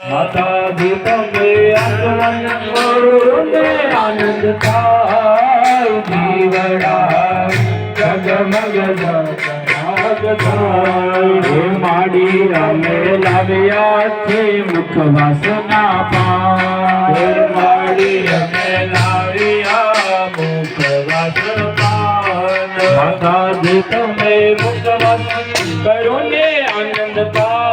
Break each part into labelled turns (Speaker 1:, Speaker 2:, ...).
Speaker 1: માતા દીપમે આગમન કરો ને આનંદ થાય જીવડા જગમગ જગમગ માડી રમે લાવ્યા છે મુખ વાસના પાન માડી રમે લાવ્યા મુખ વાસના માતા દીપમે મુખ વાસન કરો ને આનંદ થાય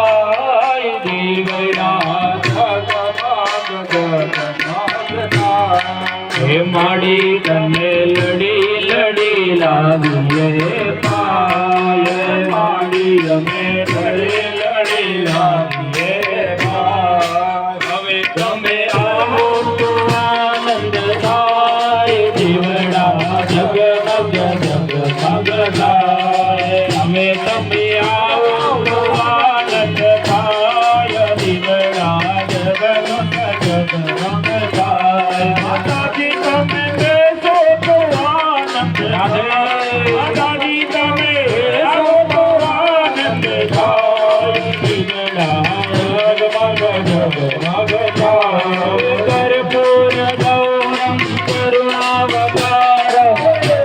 Speaker 1: હે માડી તમે લડી લડી લાવીએ પાય માડી અમે લડી લડી લાવીએ પાય હવે તમે આવો તો આનંદ થાય જીવડા જગમગ જગમગ થાય અમે તમે આવો તો આનંદ થાય જીવડા જગમગ જગમગ થાય માતાજી તમે બેસો તો આનંદ થાય માતાજી તમે બેસો તો આનંદ થાય જીવડા જગમગ જગમગ થાય કર્પૂર ગૌરમ કરુણાવતાર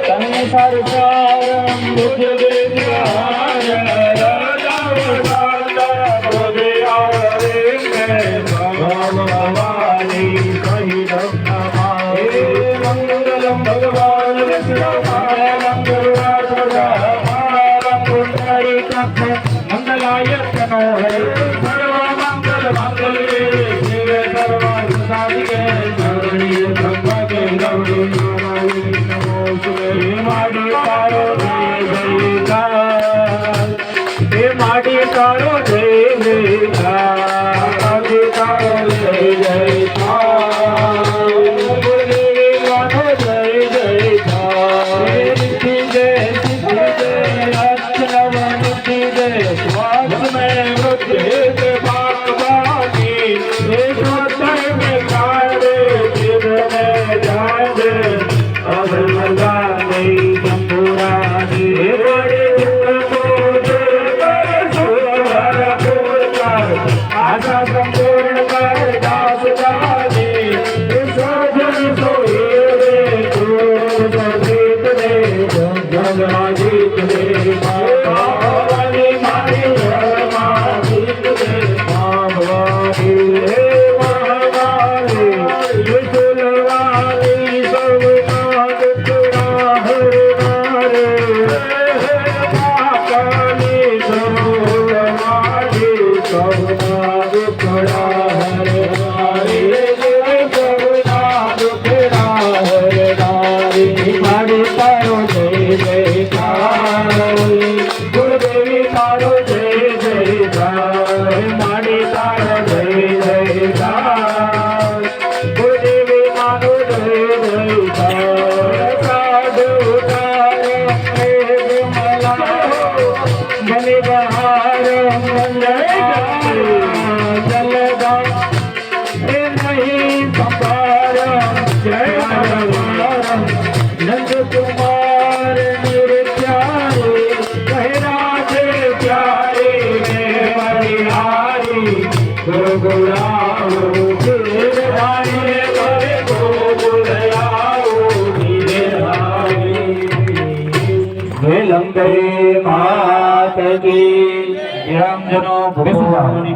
Speaker 1: સંસાર સારમ મુખ મંગલમ ભગવાન વિષ્ણુ મંગલાય તનો હે સર્વ મંગલ મંગલે શિવે સર્વાર્થ સાધિકે શરણી બ્રહ્મકે ગૌરી નારાયણ નમો શુભે માડી તારો જય જયકાર હે માડી તારો જય જયકાર માડી તારો જય જયકાર માત કી રામજનો ભગવાન